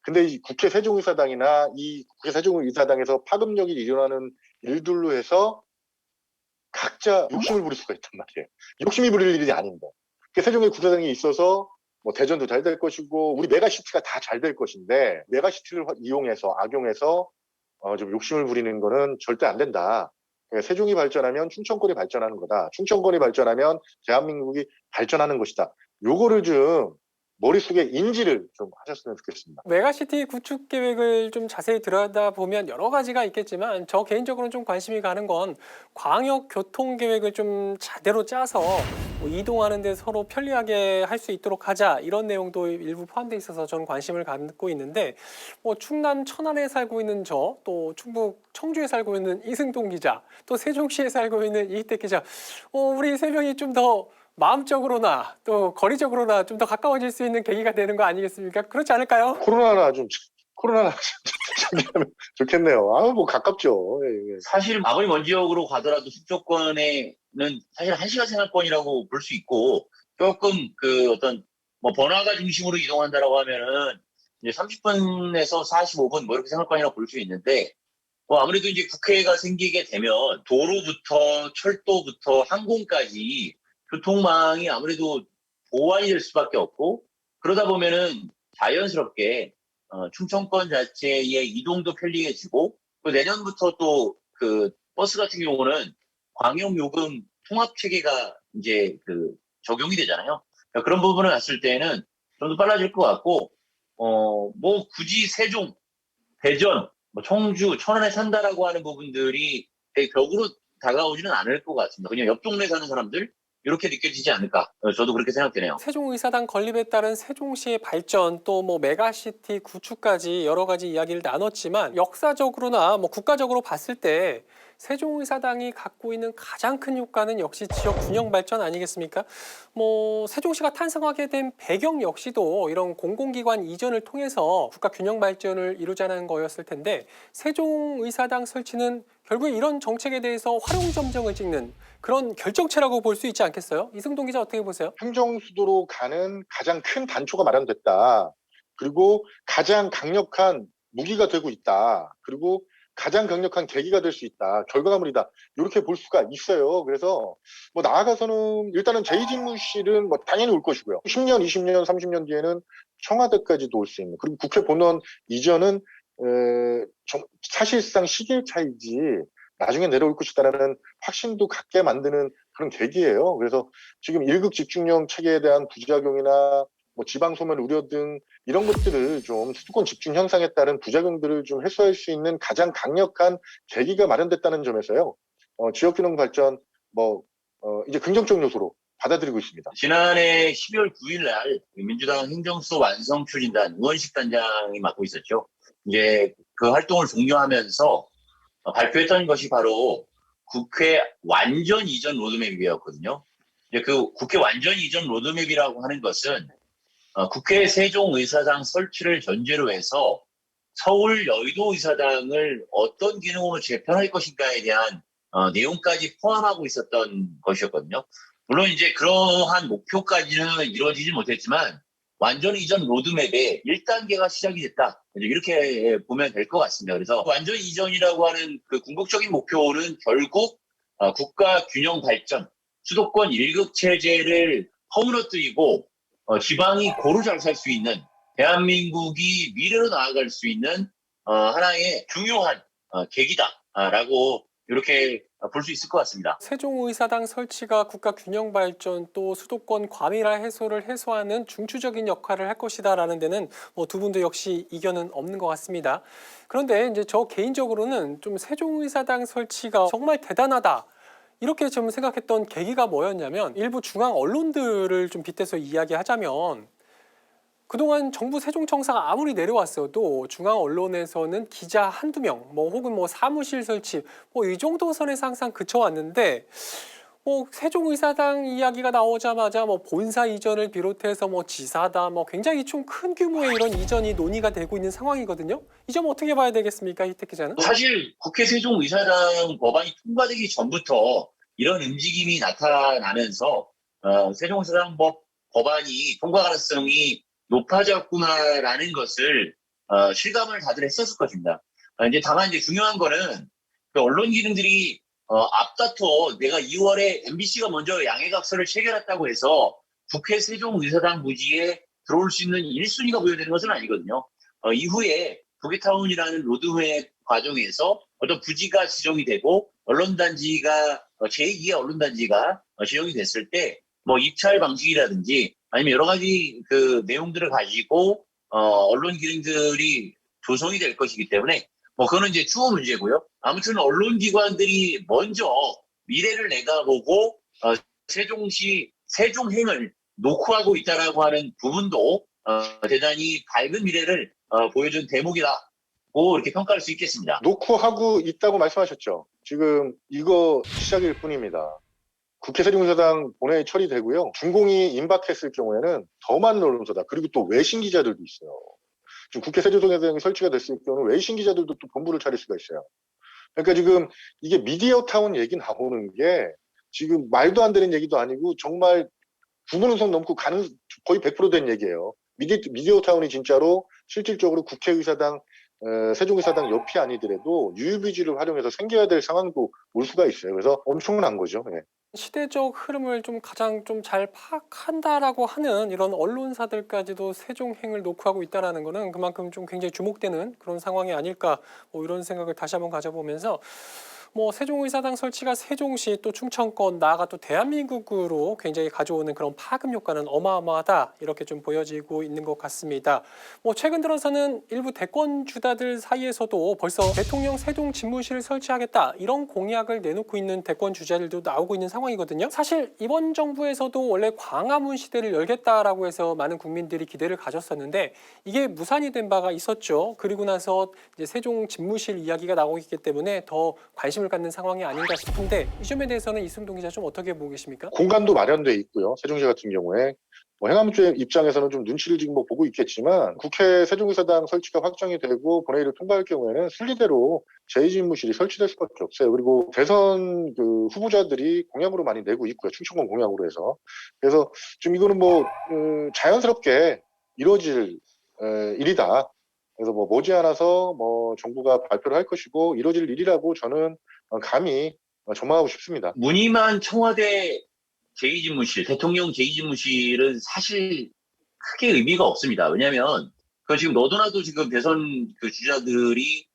근데 이 국회 세종의사당이나 이 국회 세종의사당에서 파급력이 일어나는 일들로 해서 각자 욕심을 부릴 수가 있단 말이에요. 욕심이 부릴 일이 아닌데. 세종에 국회의사당이 있어서 뭐 대전도 잘 될 것이고 우리 메가시티가 다 잘 될 것인데, 메가시티를 이용해서 악용해서 좀 욕심을 부리는 거는 절대 안 된다. 그러니까 세종이 발전하면 충청권이 발전하는 거다. 충청권이 발전하면 대한민국이 발전하는 것이다. 요거를 좀 머릿속에 인지를 좀 하셨으면 좋겠습니다. 메가시티 구축 계획을 좀 자세히 들여다보면 여러 가지가 있겠지만, 저 개인적으로는 좀 관심이 가는 건 광역 교통 계획을 좀 제대로 짜서 뭐 이동하는데 서로 편리하게 할 수 있도록 하자 이런 내용도 일부 포함되어 있어서 전 관심을 갖고 있는데 뭐 충남 천안에 살고 있는 저, 또 충북 청주에 살고 있는 이승동 기자, 또 세종시에 살고 있는 이희택 기자, 우리 세 명이 좀 더 마음적으로나 또 거리적으로나 좀 더 가까워질 수 있는 계기가 되는 거 아니겠습니까? 그렇지 않을까요? 코로나나 정리하면 좋겠네요. 뭐 가깝죠. 예, 예. 사실 아무리 먼 지역으로 가더라도 수도권에는 사실 1시간 생활권이라고 볼 수 있고 조금 그 어떤 뭐 번화가 중심으로 이동한다라고 하면은 이제 30분에서 45분 뭐 이렇게 생활권이라고 볼 수 있는데 뭐 아무래도 이제 국회가 생기게 되면 도로부터 철도부터 항공까지 교통망이 아무래도 보완이 될 수밖에 없고 그러다 보면은 자연스럽게 충청권 자체의 이동도 편리해지고 또 내년부터 또 그 버스 같은 경우는 광역 요금 통합 체계가 이제 그 적용이 되잖아요. 그러니까 그런 부분을 봤을 때는 좀 더 빨라질 것 같고 뭐 굳이 세종, 대전, 뭐 청주, 천안에 산다라고 하는 부분들이 되게 벽으로 다가오지는 않을 것 같습니다. 그냥 옆 동네 사는 사람들 이렇게 느껴지지 않을까? 저도 그렇게 생각되네요. 세종의사당 건립에 따른 세종시의 발전 또 뭐 메가시티 구축까지 여러 가지 이야기를 나눴지만 역사적으로나 뭐 국가적으로 봤을 때 세종의사당이 갖고 있는 가장 큰 효과는 역시 지역 균형 발전 아니겠습니까? 뭐 세종시가 탄생하게 된 배경 역시도 이런 공공기관 이전을 통해서 국가 균형 발전을 이루자는 거였을 텐데 세종의사당 설치는 결국 이런 정책에 대해서 활용점정을 찍는 그런 결정체라고 볼 수 있지 않겠어요? 이승동 기자 어떻게 보세요? 행정수도로 가는 가장 큰 단초가 마련됐다. 그리고 가장 강력한 무기가 되고 있다. 그리고 가장 강력한 계기가 될 수 있다. 결과물이다. 이렇게 볼 수가 있어요. 그래서 뭐 나아가서는 일단은 제2집무실은 뭐 당연히 올 것이고요. 10년, 20년, 30년 뒤에는 청와대까지도 올 수 있는. 그리고 국회 본원 이전은 사실상 시기의 차이지 나중에 내려올 것이다라는 확신도 갖게 만드는 그런 계기예요. 그래서 지금 1급 집중형 체계에 대한 부작용이나 뭐 지방 소멸 우려 등 이런 것들을 좀 수도권 집중 현상에 따른 부작용들을 좀 해소할 수 있는 가장 강력한 계기가 마련됐다는 점에서요. 지역균형 발전 이제 긍정적 요소로 받아들이고 있습니다. 지난해 12월 9일 날 민주당 행정수도 완성 추진단 우원식 단장이 맡고 있었죠. 이제 그 활동을 종료하면서 발표했던 것이 바로 국회 완전 이전 로드맵이었거든요. 이제 그 국회 완전 이전 로드맵이라고 하는 것은 국회 세종의사당 설치를 전제로 해서 서울 여의도의사당을 어떤 기능으로 재편할 것인가에 대한 내용까지 포함하고 있었던 것이었거든요. 물론 이제 그러한 목표까지는 이루어지지 못했지만 완전 이전 로드맵의 1단계가 시작이 됐다. 이렇게 보면 될 것 같습니다. 그래서 완전 이전이라고 하는 그 궁극적인 목표는 결국 국가 균형 발전, 수도권 1급 체제를 허물어뜨리고 지방이 고루 잘 살 수 있는 대한민국이 미래로 나아갈 수 있는 하나의 중요한 계기다라고 이렇게 볼 수 있을 것 같습니다. 세종의사당 설치가 국가 균형 발전 또 수도권 과밀화 해소를 해소하는 중추적인 역할을 할 것이다라는 데는 뭐 두 분도 역시 이견은 없는 것 같습니다. 그런데 이제 저 개인적으로는 좀 세종의사당 설치가 정말 대단하다. 이렇게 좀 생각했던 계기가 뭐였냐면 일부 중앙 언론들을 좀 빗대서 이야기하자면 그동안 정부 세종청사가 아무리 내려왔어도 중앙 언론에서는 기자 한두 명, 뭐 혹은 뭐 사무실 설치, 뭐 이 정도 선에서 항상 그쳐왔는데 뭐 세종의사당 이야기가 나오자마자 뭐 본사 이전을 비롯해서 뭐 지사다, 뭐 굉장히 좀 큰 규모의 이런 이전이 논의가 되고 있는 상황이거든요. 이 점 어떻게 봐야 되겠습니까, 이택 기자는? 사실 국회 세종의사당 법안이 통과되기 전부터 이런 움직임이 나타나면서 세종의사당 법안이 통과 가능성이 높아졌구나라는 것을 실감을 다들 했었을 것입니다. 이제 다만 이제 중요한 거는 그 언론 기능들이 앞다퉈 내가 2월에 MBC가 먼저 양해각서를 체결했다고 해서 국회 세종의사당 부지에 들어올 수 있는 1순위가 부여되는 것은 아니거든요. 이후에 도계타운이라는 로드맵 과정에서 어떤 부지가 지정이 되고 언론단지가 제2의 언론단지가 지정이 됐을 때 뭐 입찰 방식이라든지 아니면 여러 가지 그 내용들을 가지고 언론 기능들이 조성이 될 것이기 때문에 뭐 그거는 이제 추후 문제고요. 아무튼 언론 기관들이 먼저 미래를 내다보고 세종시 세종행을 노크하고 있다라고 하는 부분도 대단히 밝은 미래를 보여준 대목이라고 이렇게 평가할 수 있겠습니다. 노크하고 있다고 말씀하셨죠. 지금 이거 시작일 뿐입니다. 국회 세종의사당 본회의 처리되고요. 준공이 임박했을 경우에는 더 많은 언론사다. 그리고 또 외신 기자들도 있어요. 지금 국회 세종의사당이 설치가 됐을 경우는 외신 기자들도 또 본부를 차릴 수가 있어요. 그러니까 지금 이게 미디어 타운 얘기 나오는 게 지금 말도 안 되는 얘기도 아니고 정말 구분선 넘고 가는 거의 100%된 얘기예요. 미디어 타운이 진짜로 실질적으로 국회의사당, 세종의사당 옆이 아니더라도 UUBG를 활용해서 생겨야 될 상황도 올 수가 있어요. 그래서 엄청난 거죠. 예. 시대적 흐름을 좀 가장 좀 잘 파악한다라고 하는 이런 언론사들까지도 세종행을 노크하고 있다라는 거는 그만큼 좀 굉장히 주목되는 그런 상황이 아닐까 뭐 이런 생각을 다시 한번 가져보면서 뭐 세종의사당 설치가 세종시 또 충청권 나아가 또 대한민국으로 굉장히 가져오는 그런 파급 효과는 어마어마하다 이렇게 좀 보여지고 있는 것 같습니다. 뭐 최근 들어서는 일부 대권 주자들 사이에서도 벌써 대통령 세종 집무실을 설치하겠다 이런 공약을 내놓고 있는 대권 주자들도 나오고 있는 상황이거든요. 사실 이번 정부에서도 원래 광화문 시대를 열겠다라고 해서 많은 국민들이 기대를 가졌었는데 이게 무산이 된 바가 있었죠. 그리고 나서 이제 세종 집무실 이야기가 나오고 있기 때문에 더 관심을 갖는 상황이 아닌가 싶은데 이 점에 대해서는 이승동 기자 좀 어떻게 보고 계십니까? 공간도 마련돼 있고요. 세종시 같은 경우에 뭐 행안부 쪽 입장에서는 좀 눈치를 지금 뭐 보고 있겠지만 국회 세종의사당 설치가 확정이 되고 본회의를 통과할 경우에는 순리대로 제2집무실이 설치될 수밖에 없어요. 그리고 대선 그 후보자들이 공약으로 많이 내고 있고요. 충청권 공약으로 해서. 그래서 지금 이거는 뭐 자연스럽게 이루어질 일이다. 그래서 뭐 머지않아서 뭐 정부가 발표를 할 것이고 이루어질 일이라고 저는 감히 전망하고 싶습니다. 무늬만 청와대 제2집무실, 대통령 제2집무실은 사실 크게 의미가 없습니다. 왜냐하면 그 지금 너도나도 지금 대선 그 주자들이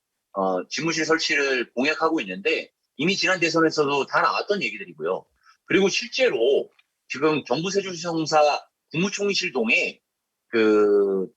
집무실 설치를 공약하고 있는데 이미 지난 대선에서도 다 나왔던 얘기들이고요. 그리고 실제로 지금 경부 세종시청사 국무총리실동에 그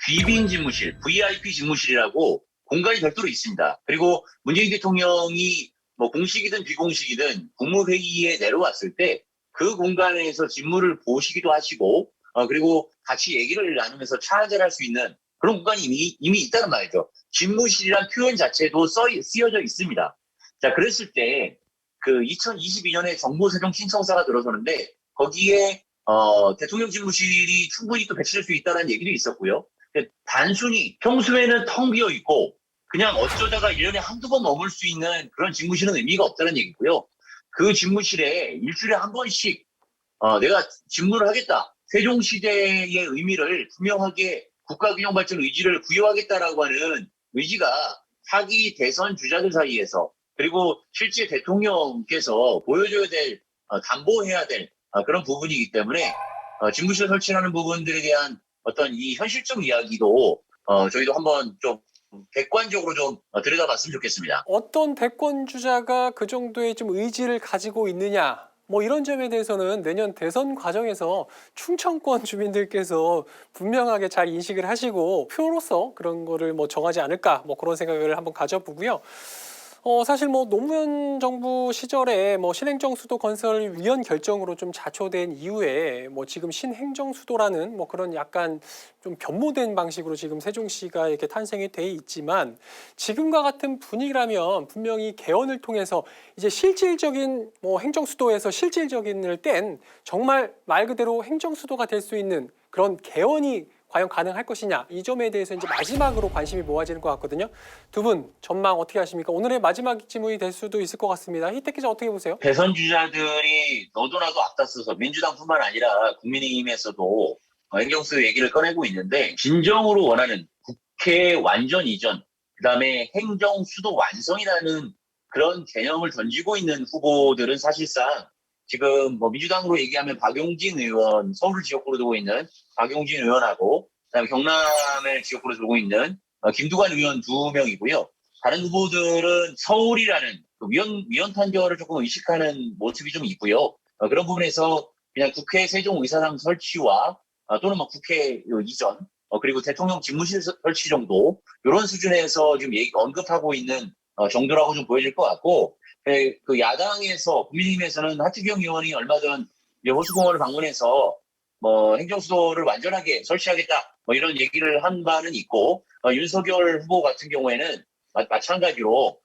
귀빈 집무실, VIP 집무실이라고 공간이 별도로 있습니다. 그리고 문재인 대통령이 뭐 공식이든 비공식이든 국무회의에 내려왔을 때 그 공간에서 직무를 보시기도 하시고 그리고 같이 얘기를 나누면서 차 한잔할 수 있는 그런 공간이 이미 있다는 말이죠. 집무실이란 표현 자체도 쓰여져 있습니다. 자, 그랬을 때 그 2022년에 정부 세종 신청사가 들어서는데 거기에 대통령 집무실이 충분히 또 배치될 수 있다는 얘기도 있었고요. 단순히 평소에는 텅 비어 있고 그냥 어쩌다가 1년에 한두 번 머물 수 있는 그런 집무실은 의미가 없다는 얘기고요. 그 집무실에 일주일에 한 번씩 내가 집무를 하겠다. 세종시대의 의미를 분명하게 국가균형발전 의지를 부여하겠다라고 하는 의지가 차기 대선 주자들 사이에서 그리고 실제 대통령께서 보여줘야 될, 담보해야 될 그런 부분이기 때문에 집무실 설치하는 부분들에 대한 어떤 이 현실적 이야기도 저희도 한번 좀 객관적으로 좀 들여다봤으면 좋겠습니다. 어떤 대권 주자가 그 정도의 좀 의지를 가지고 있느냐 뭐 이런 점에 대해서는 내년 대선 과정에서 충청권 주민들께서 분명하게 잘 인식을 하시고 표로서 그런 거를 뭐 정하지 않을까 뭐 그런 생각을 한번 가져보고요. 사실 뭐 노무현 정부 시절에 뭐 신행정수도 건설 위원 결정으로 좀 자초된 이후에 뭐 지금 신행정수도라는 뭐 그런 약간 좀 변모된 방식으로 지금 세종시가 이렇게 탄생이 돼 있지만 지금과 같은 분위기라면 분명히 개헌을 통해서 이제 실질적인 뭐 행정수도에서 실질적인을 뗀 정말 말 그대로 행정수도가 될 수 있는 그런 개헌이 과연 가능할 것이냐 이 점에 대해서 이제 마지막으로 관심이 모아지는 것 같거든요. 두 분 전망 어떻게 하십니까? 오늘의 마지막 질문이 될 수도 있을 것 같습니다. 희택 기자 어떻게 보세요? 대선 주자들이 너도나도 앞다퉈서 민주당뿐만 아니라 국민의힘에서도 행정수 얘기를 꺼내고 있는데 진정으로 원하는 국회 완전 이전 그다음에 행정수도 완성이라는 그런 개념을 던지고 있는 후보들은 사실상 지금 뭐 민주당으로 얘기하면 박용진 의원, 서울 지역구로 두고 있는 박용진 의원하고 그다음에 경남을 지역구로 두고 있는 김두관 의원 2명이고요. 다른 후보들은 서울이라는 그 위원 판결을 조금 의식하는 모습이 좀 있고요. 그런 부분에서 그냥 국회 세종의사당 설치와 또는 뭐 국회 이전 그리고 대통령 집무실 설치 정도 이런 수준에서 지금 언급하고 있는 정도라고 좀 보여질 것 같고 그 야당에서 국민의힘에서는 하트경 의원이 얼마 전 이제 호수공원을 방문해서 뭐 행정수도를 완전하게 설치하겠다 뭐 이런 얘기를 한 바는 있고 윤석열 후보 같은 경우에는 마찬가지로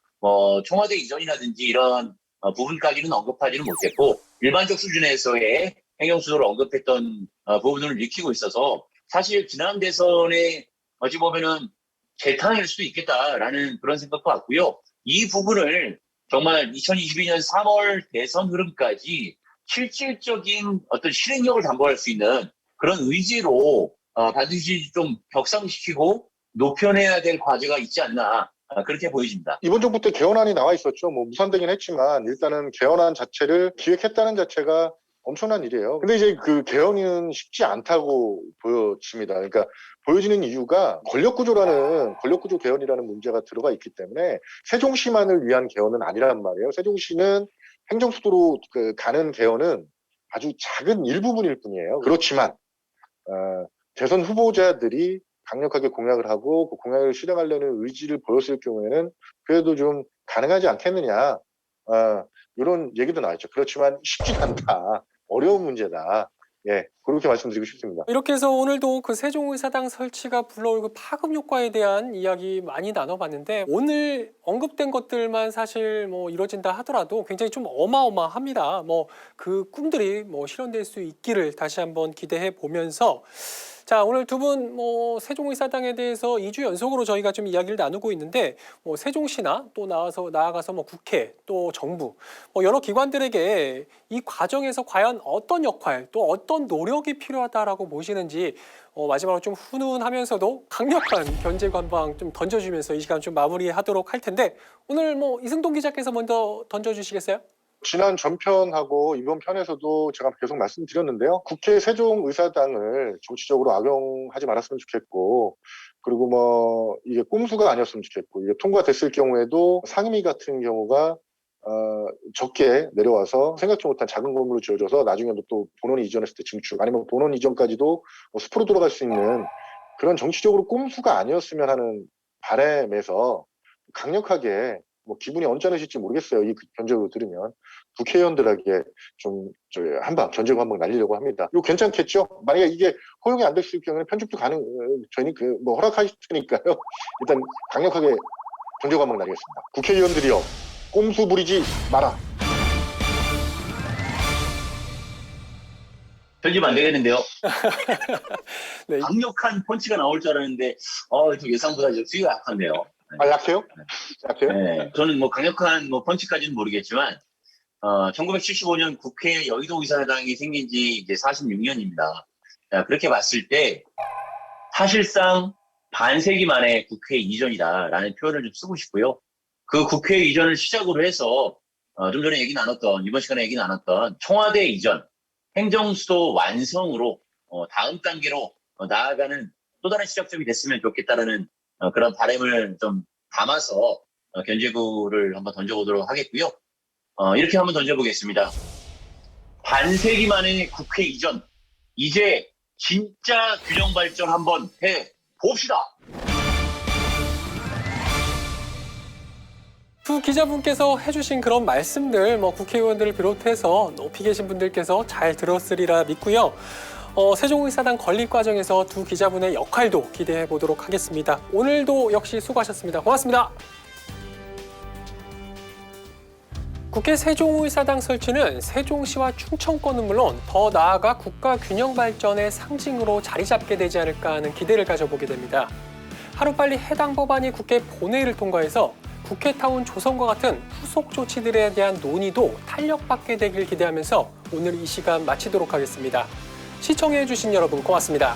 청와대 이전이라든지 이런 부분까지는 언급하지는 못했고 일반적 수준에서의 행정수도를 언급했던 부분을 익히고 있어서 사실 지난 대선에 어찌 보면은 재탕일 수도 있겠다라는 그런 생각도 왔고요. 이 부분을 정말 2022년 3월 대선 흐름까지 실질적인 어떤 실행력을 담보할 수 있는 그런 의지로 반드시 좀 격상시키고 높여내야 될 과제가 있지 않나 그렇게 보여집니다. 이번 정부 때 개헌안이 나와 있었죠. 뭐 무산되긴 했지만 일단은 개헌안 자체를 기획했다는 자체가 엄청난 일이에요. 근데 이제 그 개헌은 쉽지 않다고 보여집니다. 그러니까 보여지는 이유가 권력구조 개헌이라는 문제가 들어가 있기 때문에 세종시만을 위한 개헌은 아니란 말이에요. 세종시는 행정수도로 가는 개헌은 아주 작은 일부분일 뿐이에요. 그렇지만 대선 후보자들이 강력하게 공약을 하고 그 공약을 실행하려는 의지를 보였을 경우에는 그래도 좀 가능하지 않겠느냐 이런 얘기도 나왔죠. 그렇지만 쉽지 않다. 어려운 문제다. 예, 그렇게 말씀드리고 싶습니다. 이렇게 해서 오늘도 그 세종의사당 설치가 불러올 그 파급 효과에 대한 이야기 많이 나눠봤는데 오늘 언급된 것들만 사실 뭐 이루어진다 하더라도 굉장히 좀 어마어마합니다. 뭐 그 꿈들이 뭐 실현될 수 있기를 다시 한번 기대해 보면서 자, 오늘 두 분 뭐 세종의사당에 대해서 2주 연속으로 저희가 좀 이야기를 나누고 있는데 뭐 세종시나 또 나아가서 뭐 국회 또 정부 뭐 여러 기관들에게 이 과정에서 과연 어떤 역할 또 어떤 노력이 필요하다라고 보시는지 마지막으로 좀 훈훈하면서도 강력한 견제 관방 좀 던져주면서 이 시간 좀 마무리하도록 할 텐데 오늘 뭐 이승동 기자께서 먼저 던져주시겠어요? 지난 전편하고 이번 편에서도 제가 계속 말씀드렸는데요. 국회 세종의사당을 정치적으로 악용하지 말았으면 좋겠고 그리고 뭐 이게 꼼수가 아니었으면 좋겠고 이게 통과됐을 경우에도 상임위 같은 경우가 적게 내려와서 생각지 못한 작은 건물을 지어줘서 나중에 또 본원 이전했을 때 증축 아니면 본원 이전까지도 숲으로 돌아갈 수 있는 그런 정치적으로 꼼수가 아니었으면 하는 바람에서 강력하게 뭐 기분이 언짢으실지 모르겠어요. 이 견제로 들으면 국회의원들에게 좀 한방 견제고 한방 날리려고 합니다. 이거 괜찮겠죠? 만약에 이게 허용이 안 됐을 경우에는 편집도 저희는 뭐 허락하실 테니까요. 일단 강력하게 견제고 한방 날리겠습니다. 국회의원들이요, 꼼수 부리지 마라. 편집 안 되겠는데요. 네. 강력한 펀치가 나올 줄 알았는데 좀 예상보다 좀 수위가 약한데요. 약해요? 약해요? 네, 저는 뭐 강력한 펀치까지는 모르겠지만 1975년 국회 여의도 의사당이 생긴 지 이제 46년입니다. 그렇게 봤을 때 사실상 반세기 만에 국회 이전이다라는 표현을 좀 쓰고 싶고요. 그 국회 이전을 시작으로 해서 좀 전에 이번 시간에 얘기 나눴던 청와대 이전, 행정수도 완성으로 다음 단계로 나아가는 또 다른 시작점이 됐으면 좋겠다라는 그런 바람을 좀 담아서 견제구를 한번 던져보도록 하겠고요. 이렇게 한번 던져보겠습니다. 반세기 만의 국회 이전, 이제 진짜 균형 발전 한번 해봅시다. 두 기자분께서 해주신 그런 말씀들 뭐 국회의원들을 비롯해서 높이 계신 분들께서 잘 들었으리라 믿고요. 세종의사당 건립 과정에서 두 기자분의 역할도 기대해 보도록 하겠습니다. 오늘도 역시 수고하셨습니다. 고맙습니다. 국회 세종의사당 설치는 세종시와 충청권은 물론 더 나아가 국가 균형 발전의 상징으로 자리 잡게 되지 않을까 하는 기대를 가져보게 됩니다. 하루빨리 해당 법안이 국회 본회의를 통과해서 국회타운 조성과 같은 후속 조치들에 대한 논의도 탄력받게 되길 기대하면서 오늘 이 시간 마치도록 하겠습니다. 시청해주신 여러분 고맙습니다.